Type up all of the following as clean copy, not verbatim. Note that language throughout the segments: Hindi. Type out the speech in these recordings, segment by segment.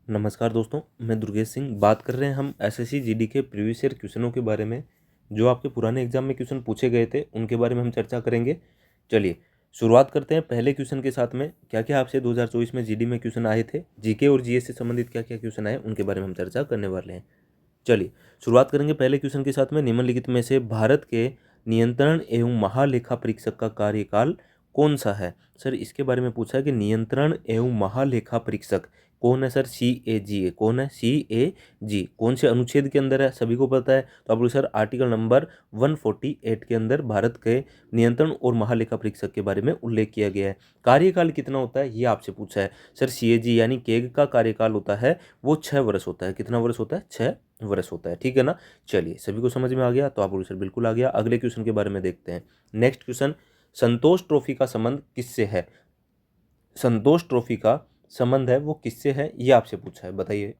नमस्कार दोस्तों, मैं दुर्गेश सिंह बात कर रहे हैं। हम एसएससी जीडी के प्रीवियस ईयर क्वेश्चनों के बारे में, जो आपके पुराने एग्जाम में क्वेश्चन पूछे गए थे उनके बारे में हम चर्चा करेंगे। चलिए शुरुआत करते हैं पहले क्वेश्चन के साथ में। क्या क्या आपसे 2024 में जीडी में क्वेश्चन आए थे, जीके और जीएस से संबंधित क्या क्या क्वेश्चन आए उनके बारे में हम चर्चा करने वाले हैं। चलिए शुरुआत करेंगे पहले क्वेश्चन के साथ में। निम्नलिखित में से भारत के नियंत्रण एवं महालेखा परीक्षक का कार्यकाल कौन सा है? सर इसके बारे में पूछा है कि नियंत्रण एवं महालेखा परीक्षक कौन है? सर CAG कौन है? CAG कौन से अनुच्छेद के अंदर है? सभी को पता है, तो आप बोलो सर आर्टिकल नंबर 148 के अंदर भारत के नियंत्रण और महालेखा परीक्षक के बारे में उल्लेख किया गया है। कार्यकाल कितना होता है ये आपसे पूछा है। सर CAG यानी केग का कार्यकाल होता है वो 6 वर्ष होता है। कितना वर्ष होता है? 6 वर्ष होता है, ठीक है ना। चलिए सभी को समझ में आ गया, तो आप बोलो सर बिल्कुल आ गया। अगले क्वेश्चन के बारे में देखते हैं। नेक्स्ट क्वेश्चन, संतोष ट्रॉफी का संबंध किससे है? संतोष ट्रॉफी का संबंध है वो किससे है ये आपसे पूछा है, बताइए।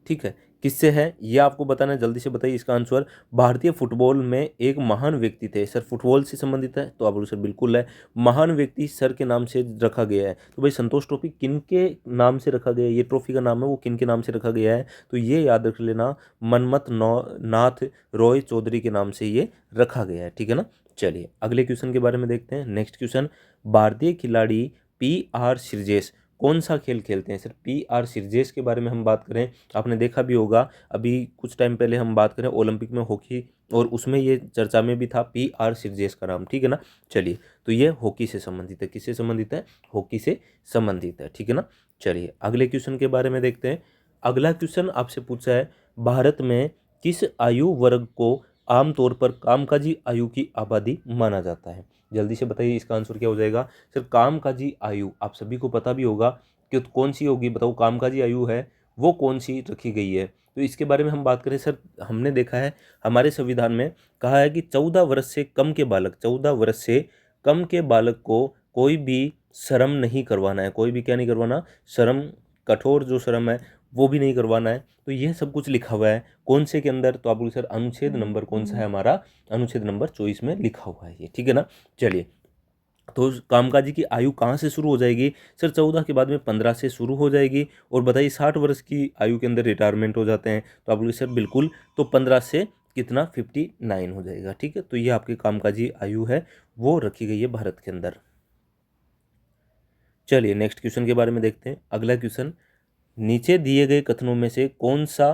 ठीक है, किससे है ये आपको बताना है, जल्दी से बताइए इसका आंसर। भारतीय फुटबॉल में एक महान व्यक्ति थे। सर फुटबॉल से संबंधित है, तो आप बोलो सर बिल्कुल है। महान व्यक्ति सर के नाम से रखा गया है, तो भाई संतोष ट्रॉफी किन के नाम से रखा गया है? ये ट्रॉफी का नाम है वो किन के नाम से रखा गया है? तो ये याद रख लेना, मनमथ नाथ रॉय चौधरी के नाम से ये रखा गया है, ठीक है ना। चलिए अगले क्वेश्चन के बारे में देखते हैं। नेक्स्ट क्वेश्चन, भारतीय खिलाड़ी PR श्रीजेश कौन सा खेल खेलते हैं? सर PR श्रीजेश के बारे में हम बात करें, आपने देखा भी होगा अभी कुछ टाइम पहले हम बात करें ओलंपिक में हॉकी, और उसमें ये चर्चा में भी था PR श्रीजेश का नाम, ठीक है ना। चलिए तो ये हॉकी से संबंधित है। किससे संबंधित है? हॉकी से संबंधित है, ठीक है ना। चलिए अगले क्वेश्चन के बारे में देखते हैं। अगला क्वेश्चन आपसे पूछा है, भारत में किस आयु वर्ग को आमतौर पर कामकाजी आयु की आबादी माना जाता है? जल्दी से बताइए इसका आंसर क्या हो जाएगा। सर कामकाजी आयु आप सभी को पता भी होगा कि कौन सी होगी, बताओ कामकाजी आयु है वो कौन सी रखी गई है। तो इसके बारे में हम बात करें सर, हमने देखा है हमारे संविधान में कहा है कि 14 वर्ष से कम के बालक, 14 वर्ष से कम के बालक को कोई भी श्रम नहीं करवाना है। कोई भी क्या नहीं करवाना? श्रम, कठोर जो श्रम है वो भी नहीं करवाना है। तो यह सब कुछ लिखा हुआ है कौन से के अंदर? तो आप बोलो सर अनुच्छेद नंबर कौन सा है हमारा? अनुच्छेद नंबर 24 में लिखा हुआ है ये, ठीक है ना। चलिए तो कामकाजी की आयु कहाँ से शुरू हो जाएगी? सर 14 के बाद में 15 से शुरू हो जाएगी। और बताइए 60 वर्ष की आयु के अंदर रिटायरमेंट हो जाते हैं, तो आप बोलिए सर बिल्कुल, तो 15 से कितना 59 हो जाएगा, ठीक है। तो ये आपकी कामकाजी आयु है वो रखी गई है भारत के अंदर। चलिए नेक्स्ट क्वेश्चन के बारे में देखते हैं। अगला क्वेश्चन, नीचे दिए गए कथनों में से कौन सा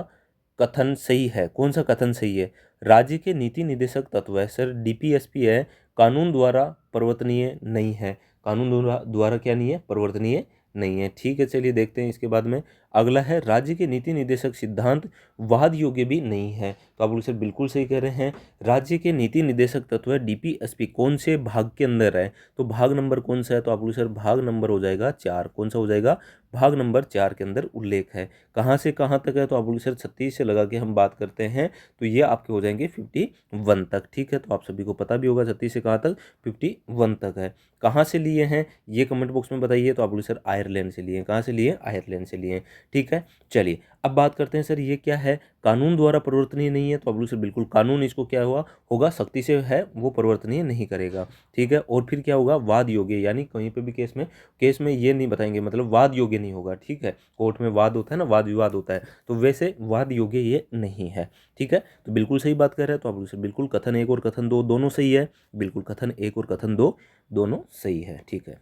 कथन सही है? कौन सा कथन सही है? राज्य के नीति निदेशक तत्व है, सर DPSP है, कानून द्वारा परिवर्तनीय नहीं है। कानून द्वारा क्या नहीं है? परिवर्तनीय नहीं है, ठीक है। चलिए देखते हैं इसके बाद में। अगला है, राज्य के नीति निदेशक सिद्धांत वाद योग्य भी नहीं है। तो आप बोलो सर बिल्कुल सही कह रहे हैं। राज्य के नीति निदेशक तत्व है DPSP कौन से भाग के अंदर है? तो भाग नंबर कौन सा है? तो आप बोलो सर भाग नंबर हो जाएगा 4। कौन सा हो जाएगा? भाग नंबर 4 के अंदर उल्लेख है। कहाँ से कहाँ तक है? तो आप बोलिए सर 36 से लगा के हम बात करते हैं तो ये आपके हो जाएंगे 51 तक, ठीक है। तो आप सभी को पता भी होगा 36 से कहाँ तक? 51 तक है। कहाँ से लिए हैं ये कमेंट बॉक्स में बताइए। तो आप बोलिए सर आयरलैंड से लिए। कहाँ से लिए? आयरलैंड से लिए, ठीक है। चलिए अब बात करते हैं सर ये क्या है? कानून द्वारा परिवर्तनीय नहीं है। तो आप बोलिए सर बिल्कुल, कानून इसको क्या हुआ होगा? सख्ती से है वो परिवर्तनीय नहीं करेगा, ठीक है। और फिर क्या होगा? वाद योग्य, यानी कहीं पे भी केस में ये नहीं बताएंगे, मतलब वाद योग्य नहीं होगा, ठीक है। कोर्ट में वाद होता है ना, वाद विवाद होता है, तो वैसे वाद योग्य ये नहीं है, ठीक है। तो बिल्कुल सही बात कर रहे हैं। तो आप बोलिए सर बिल्कुल कथन 1 और कथन 2 दोनों सही है। बिल्कुल कथन 1 और कथन 2 दोनों सही है, ठीक है।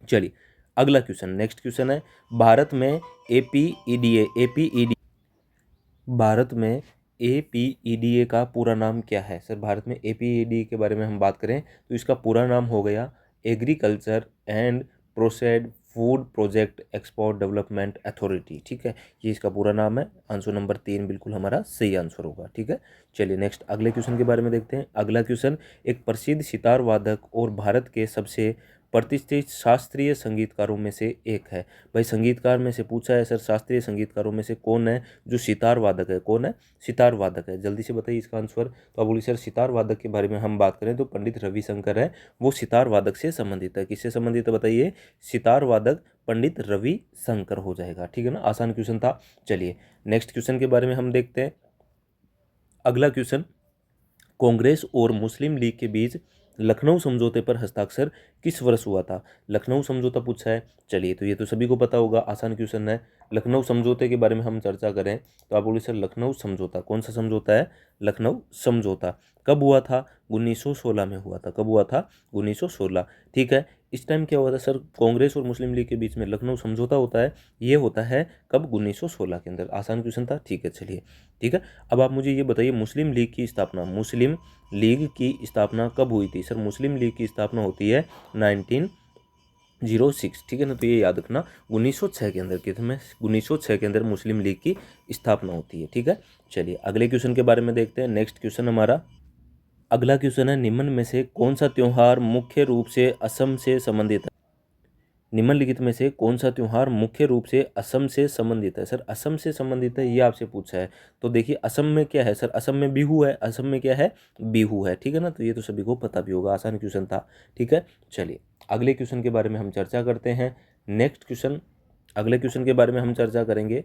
चलिए अगला क्वेश्चन, नेक्स्ट क्वेश्चन है, भारत में APEDA भारत में APEDA का पूरा नाम क्या है? सर भारत में APEDA के बारे में हम बात करें तो इसका पूरा नाम हो गया agriculture and processed food project export development authority, ठीक है। ये इसका पूरा नाम है। आंसर नंबर 3 बिल्कुल हमारा सही आंसर होगा, ठीक है। चलिए नेक्स्ट अगले क्वेश्चन के बारे में देखते हैं। अगला क्वेश्चन, एक प्रसिद्ध सितार वादक और भारत के सबसे प्रतिष्ठित शास्त्रीय संगीतकारों में से एक है। भाई संगीतकार में से पूछा है सर, शास्त्रीय संगीतकारों में से कौन है जो सितार वादक है? कौन है सितार वादक है? जल्दी से बताइए इसका आंसर। तो आप बोलिए सर सितार वादक के बारे में हम बात करें तो पंडित रविशंकर है, वो सितार वादक से संबंधित है। किससे संबंधित है बताइए? सितार वादक पंडित रविशंकर हो जाएगा, ठीक है ना। आसान क्वेश्चन था। चलिए नेक्स्ट क्वेश्चन के बारे में हम देखते हैं। अगला क्वेश्चन, कांग्रेस और मुस्लिम लीग के बीच लखनऊ समझौते पर हस्ताक्षर किस वर्ष हुआ था? लखनऊ समझौता पूछा है। चलिए, तो ये तो सभी को पता होगा, आसान क्वेश्चन है। लखनऊ समझौते के बारे में हम चर्चा करें तो आप बोलिए सर लखनऊ समझौता, कौन सा समझौता है? लखनऊ समझौता कब हुआ था? 1916 में हुआ था। कब हुआ था? 1916। ठीक है। इस टाइम क्या हुआ था सर? कांग्रेस और मुस्लिम लीग के बीच में लखनऊ समझौता होता है, ये होता है कब? 1916 के अंदर। आसान क्वेश्चन था। ठीक है, चलिए। ठीक है, अब आप मुझे ये बताइए, मुस्लिम लीग की स्थापना, मुस्लिम लीग की स्थापना कब हुई थी? सर मुस्लिम लीग की स्थापना होती है 1906। ठीक है ना, तो ये याद रखना 1906 के अंदर, कितने में? 1906 के अंदर मुस्लिम लीग की स्थापना होती है। ठीक है, चलिए अगले क्वेश्चन के बारे में देखते हैं। नेक्स्ट क्वेश्चन हमारा, अगला क्वेश्चन है, निम्न में से कौन सा त्योहार मुख्य रूप से असम से संबंधित है? निम्नलिखित में से कौन सा त्योहार मुख्य रूप से असम से संबंधित है? सर असम से संबंधित है, ये आपसे पूछा है। तो देखिए असम में क्या है सर? असम में बिहू है। असम में क्या है? बिहू है। ठीक है ना, तो ये तो सभी को पता भी होगा, आसान क्वेश्चन था। ठीक है, चलिए अगले क्वेश्चन के बारे में हम चर्चा करते हैं। नेक्स्ट क्वेश्चन, अगले क्वेश्चन के बारे में हम चर्चा करेंगे।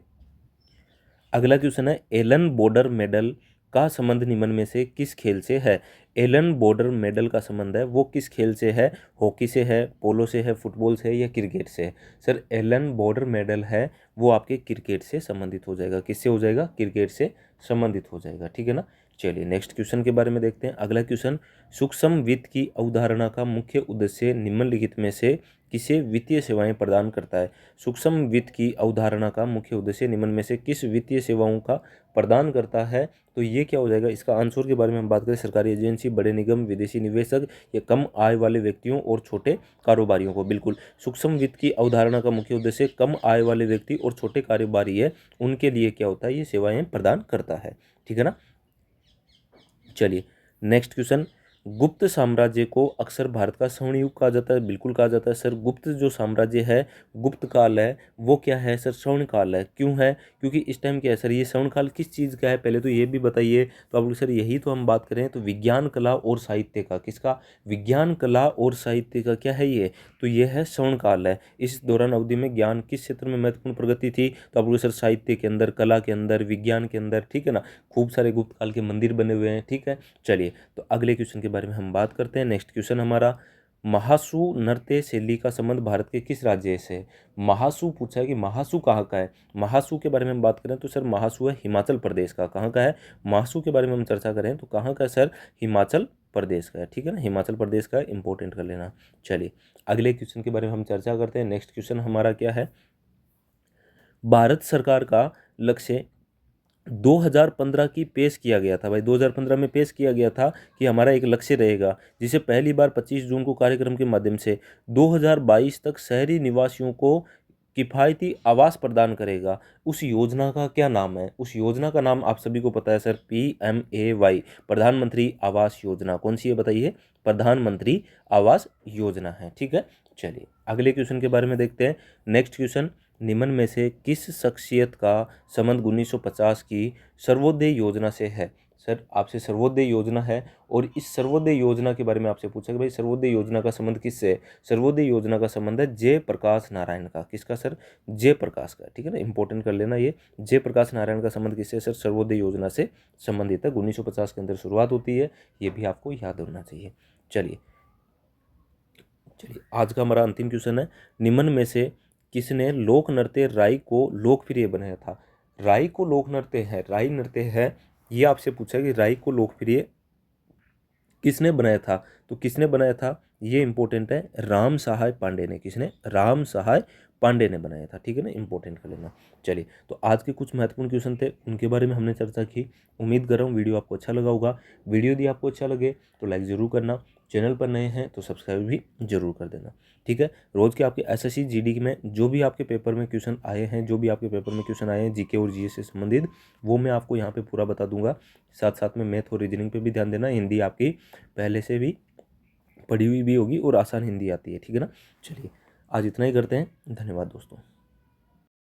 अगला क्वेश्चन है, एलन बॉर्डर मेडल का संबंध निम्न में से किस खेल से है? एलन बॉर्डर मेडल का संबंध है वो किस खेल से है? हॉकी से है, पोलो से है, फुटबॉल से है या क्रिकेट से है? सर एलन बॉर्डर मेडल है वो आपके क्रिकेट से संबंधित हो जाएगा। किससे हो जाएगा? क्रिकेट से संबंधित हो जाएगा। ठीक है ना, चलिए नेक्स्ट क्वेश्चन के बारे में देखते हैं। अगला क्वेश्चन, सूक्ष्म वित्त की अवधारणा का मुख्य उद्देश्य निम्नलिखित में से किसे वित्तीय सेवाएं प्रदान करता है? सूक्ष्म वित्त की अवधारणा का मुख्य उद्देश्य निम्न में से किस वित्तीय सेवाओं का प्रदान करता है? तो ये क्या हो जाएगा? इसका आंसर के बारे में हम बात करें, सरकारी एजेंसी, बड़े निगम, विदेशी निवेशक या कम आय वाले व्यक्तियों और छोटे कारोबारियों को। बिल्कुल, सूक्ष्म वित्त की अवधारणा का मुख्य उद्देश्य कम आय वाले व्यक्ति और छोटे कारोबारी है, उनके लिए क्या होता है? ये सेवाएं प्रदान करता है। ठीक है ना, चलिए नेक्स्ट क्वेश्चन, गुप्त साम्राज्य को अक्सर भारत का स्वर्ण युग कहा जाता है। बिल्कुल कहा जाता है सर। गुप्त जो साम्राज्य है, गुप्त काल है, वो क्या है सर? स्वर्ण काल है। क्यों है? क्योंकि इस टाइम क्या है सर? ये स्वर्ण काल किस चीज़ का है, पहले तो ये भी बताइए। तो आप लोग सर यही तो हम बात करें, तो विज्ञान कला और साहित्य का। किसका? विज्ञान कला और साहित्य का क्या है ये? तो ये है स्वर्ण काल है। इस दौरान अवधि में ज्ञान किस क्षेत्र में महत्वपूर्ण प्रगति थी? तो आप लोग सर साहित्य के अंदर, कला के अंदर, विज्ञान के अंदर। ठीक है ना, खूब सारे गुप्त काल के मंदिर बने हुए हैं। ठीक है, चलिए तो अगले क्वेश्चन के बारे में हम बात करते हैं। नेक्स्ट क्वेश्चन हमारा, महासु नृत्य शैली का संबंध भारत के किस राज्य से है? महासु पूछा है कि महासु कहाँ का है। महासु के बारे में हम बात करें तो सर महासु है हिमाचल प्रदेश का। कहाँ का है? महासु के बारे में हम चर्चा करें तो कहाँ का है सर? हिमाचल प्रदेश का है। ठीक है ना, हिमाचल प्रदेश का, इंपॉर्टेंट कर लेना। चलिए अगले क्वेश्चन के बारे में हम चर्चा करते हैं। नेक्स्ट क्वेश्चन हमारा क्या है, भारत सरकार का लक्ष्य 2015 की पेश किया गया था भाई, 2015 में पेश किया गया था कि हमारा एक लक्ष्य रहेगा जिसे पहली बार 25 जून को कार्यक्रम के माध्यम से 2022 तक शहरी निवासियों को किफ़ायती आवास प्रदान करेगा। उस योजना का क्या नाम है? उस योजना का नाम आप सभी को पता है सर, PMAY, प्रधानमंत्री आवास योजना। कौन सी है बताइए? प्रधानमंत्री आवास योजना है। ठीक है, चलिए अगले क्वेश्चन के बारे में देखते हैं। नेक्स्ट क्वेश्चन, निम्न में से किस शख्सियत का संबंध 1950 की सर्वोदय योजना से है? सर आपसे सर्वोदय योजना है और इस सर्वोदय योजना के बारे में आपसे पूछा कि भाई सर्वोदय योजना का संबंध किससे है? सर्वोदय योजना का संबंध है जयप्रकाश नारायण का। किसका सर? जयप्रकाश का। ठीक है ना, इंपॉर्टेंट कर लेना ये। जयप्रकाश नारायण का संबंध किससे? सर सर्वोदय योजना से संबंधित है। 1950 के अंदर शुरुआत होती है, ये भी आपको याद होना चाहिए। चलिए चलिए आज का हमारा अंतिम क्वेश्चन है, निम्न में से किसने लोक नृत्य राई को लोकप्रिय बनाया था? राई को लोक नृत्य है, राई नृत्य है, ये आपसे पूछा है कि राई को लोकप्रिय किसने बनाया था? तो किसने बनाया था ये इंपॉर्टेंट है, राम सहाय पांडे ने। किसने? राम सहाय पांडे ने बनाया था। ठीक है ना, इंपॉर्टेंट कर लेना। चलिए तो आज के कुछ महत्वपूर्ण क्वेश्चन थे, उनके बारे में हमने चर्चा की। उम्मीद कर रहा हूँ वीडियो आपको अच्छा लगा होगा। वीडियो यदि आपको अच्छा लगे तो लाइक ज़रूर करना, चैनल पर नए हैं तो सब्सक्राइब भी जरूर कर देना। ठीक है, रोज़ के आपके SSC GD में जो भी आपके पेपर में क्वेश्चन आए हैं, जो भी आपके पेपर में क्वेश्चन आए हैं GK और GS से संबंधित, वो मैं आपको यहाँ पे पूरा बता दूंगा। साथ साथ में मैथ और रीजनिंग पे भी ध्यान देना। हिंदी आपकी पहले से भी पढ़ी हुई भी होगी और आसान हिंदी आती है। ठीक है ना, चलिए आज इतना ही करते हैं। धन्यवाद दोस्तों।